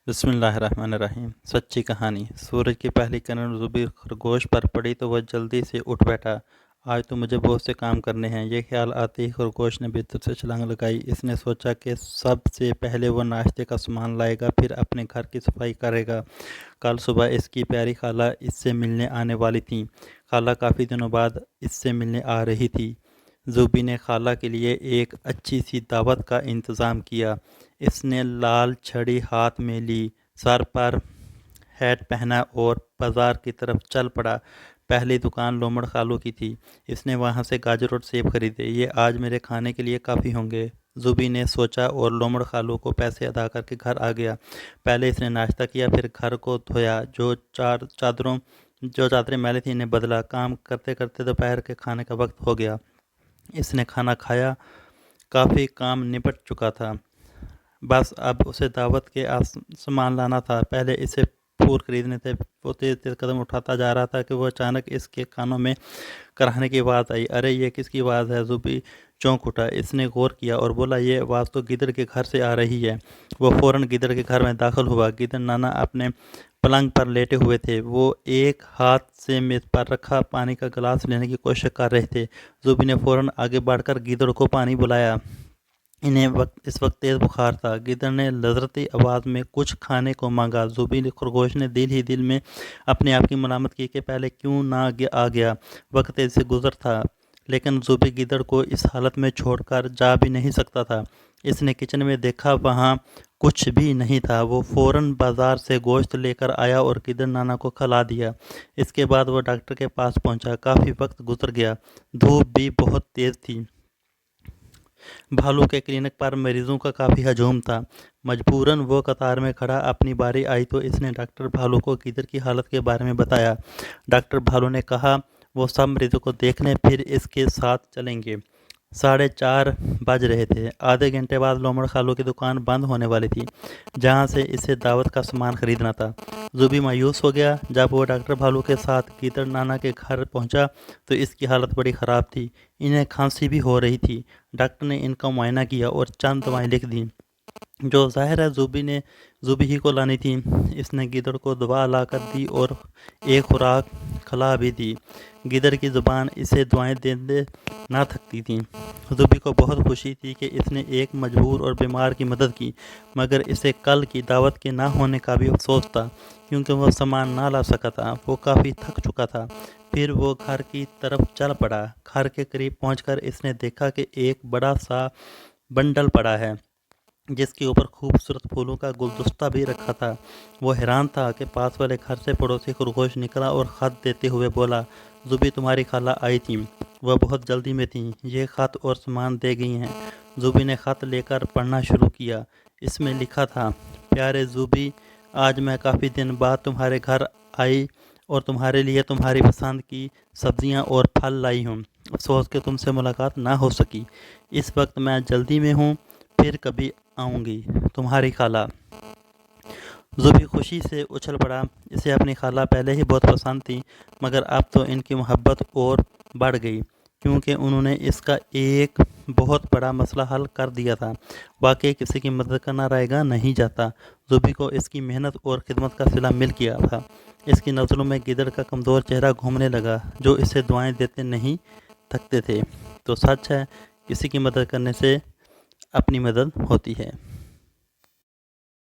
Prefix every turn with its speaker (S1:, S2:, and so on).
S1: بسم اللہ الرحمن الرحیم۔ سچی کہانی۔ سورج کی پہلی کرن زبی خرگوش پر پڑی تو وہ جلدی سے اٹھ بیٹھا۔ آج تو مجھے بہت سے کام کرنے ہیں، یہ خیال آتے ہی خرگوش نے بستر سے چھلانگ لگائی۔ اس نے سوچا کہ سب سے پہلے وہ ناشتے کا سامان لائے گا، پھر اپنے گھر کی صفائی کرے گا۔ کل صبح اس کی پیاری خالہ اس سے ملنے آنے والی تھیں۔ خالہ کافی دنوں بعد اس سے ملنے آ رہی تھی۔ زوبی نے خالہ کے لیے ایک اچھی سی دعوت کا انتظام کیا۔ اس نے لال چھڑی ہاتھ میں لی، سر پر ہیٹ پہنا اور بازار کی طرف چل پڑا۔ پہلی دکان لومڑ خالو کی تھی۔ اس نے وہاں سے گاجر اور سیب خریدے۔ یہ آج میرے کھانے کے لیے کافی ہوں گے، زوبی نے سوچا اور لومڑ خالو کو پیسے ادا کر کے گھر آ گیا۔ پہلے اس نے ناشتہ کیا، پھر گھر کو دھویا، جو چادریں میلی تھیں انہیں بدلا۔ کام کرتے کرتے دوپہر کے کھانے کا وقت ہو گیا۔ اس نے کھانا کھایا، کافی کام نپٹ چکا تھا، بس اب اسے دعوت کے سامان لانا تھا۔ پہلے اسے پھول خریدنے تھے۔ وہ تیز تیز قدم اٹھاتا جا رہا تھا کہ وہ اچانک اس کے کانوں میں کراہنے کی آواز آئی۔ ارے یہ کس کی آواز ہے؟ زوبی چونک اٹھا۔ اس نے غور کیا اور بولا، یہ آواز تو گدڑ کے گھر سے آ رہی ہے۔ وہ فوراً گدڑ کے گھر میں داخل ہوا۔ گدڑ نانا اپنے پلنگ پر لیٹے ہوئے تھے۔ وہ ایک ہاتھ سے میز پر رکھا پانی کا گلاس لینے کی کوشش کر رہے تھے۔ زوبی نے فوراً آگے بڑھ کر گدڑ کو پانی پلایا۔ انہیں اس وقت تیز بخار تھا۔ گدڑ نے لذرتی آواز میں کچھ کھانے کو مانگا۔ زوبی خرگوش نے دل ہی دل میں اپنے آپ کی ملامت کی کہ پہلے کیوں نہ آ گیا، وقت تیزی سے گزر تھا۔ لیکن زوبی گدڑ کو اس حالت میں چھوڑ کر جا بھی نہیں سکتا تھا۔ اس نے کچن میں دیکھا، وہاں کچھ بھی نہیں تھا۔ وہ فوراً بازار سے گوشت لے کر آیا اور گدڑ نانا کو کھلا دیا۔ اس کے بعد وہ ڈاکٹر کے پاس پہنچا۔ کافی وقت گزر گیا، دھوپ بھی بہت تیز تھی۔ بھالو کے کلینک پر مریضوں کا کافی ہجوم تھا۔ مجبوراً وہ قطار میں کھڑا۔ اپنی باری آئی تو اس نے ڈاکٹر بھالو کو گدڑ کی حالت کے بارے میں بتایا۔ ڈاکٹر بھالو نے کہا وہ سب مریضوں کو دیکھنے پھر اس کے ساتھ چلیں گے۔ 4:30 بج رہے تھے۔ آدھے گھنٹے بعد لومڑ خالو کی دکان بند ہونے والی تھی، جہاں سے اسے دعوت کا سامان خریدنا تھا۔ زوبی مایوس ہو گیا۔ جب وہ ڈاکٹر بھالو کے ساتھ گدڑ نانا کے گھر پہنچا تو اس کی حالت بڑی خراب تھی۔ انہیں کھانسی بھی ہو رہی تھی۔ ڈاکٹر نے ان کا معائنہ کیا اور چند دوائیں لکھ دیں، جو ظاہر ہے زوبی ہی کو لانی تھی۔ اس نے گدڑ کو دوا لا کر دی اور ایک خوراک کھلا بھی دی۔ گدڑ کی زبان اسے دعائیں دینے نہ تھکتی تھی۔ زوبی کو بہت خوشی تھی کہ اس نے ایک مجبور اور بیمار کی مدد کی، مگر اسے کل کی دعوت کے نہ ہونے کا بھی افسوس تھا، کیونکہ وہ سامان نہ لا سکا تھا۔ وہ کافی تھک چکا تھا۔ پھر وہ گھر کی طرف چل پڑا۔ گھر کے قریب پہنچ کر اس نے دیکھا کہ ایک بڑا سا بنڈل پڑا ہے، جس کے اوپر خوبصورت پھولوں کا گلدستہ بھی رکھا تھا۔ وہ حیران تھا کہ پاس والے گھر سے پڑوسی خرگوش نکلا اور خط دیتے ہوئے بولا، زوبی تمہاری خالہ آئی تھیں، وہ بہت جلدی میں تھیں، یہ خط اور سامان دے گئی ہیں۔ زوبی نے خط لے کر پڑھنا شروع کیا۔ اس میں لکھا تھا، پیارے زوبی، آج میں کافی دن بعد تمہارے گھر آئی اور تمہارے لیے تمہاری پسند کی سبزیاں اور پھل لائی ہوں۔ افسوس کہ تم سے ملاقات نہ ہو سکی۔ اس وقت میں جلدی میں ہوں، پھر کبھی آؤں گی، تمہاری خالہ۔ زوبی خوشی سے اچھل پڑا۔ اسے اپنی خالہ پہلے ہی بہت پسند تھی، مگر اب تو ان کی محبت اور بڑھ گئی، کیونکہ انہوں نے اس کا ایک بہت بڑا مسئلہ حل کر دیا تھا۔ واقعی کسی کی مدد کرنا رائے گاں نہیں جاتا۔ زوبی کو اس کی محنت اور خدمت کا صلہ مل گیا تھا۔ اس کی نظروں میں گدڑ کا کمزور چہرہ گھومنے لگا، جو اسے دعائیں دیتے نہیں تھکتے تھے۔ تو سچ ہے، کسی کی مدد کرنے سے اپنی مدد ہوتی ہے۔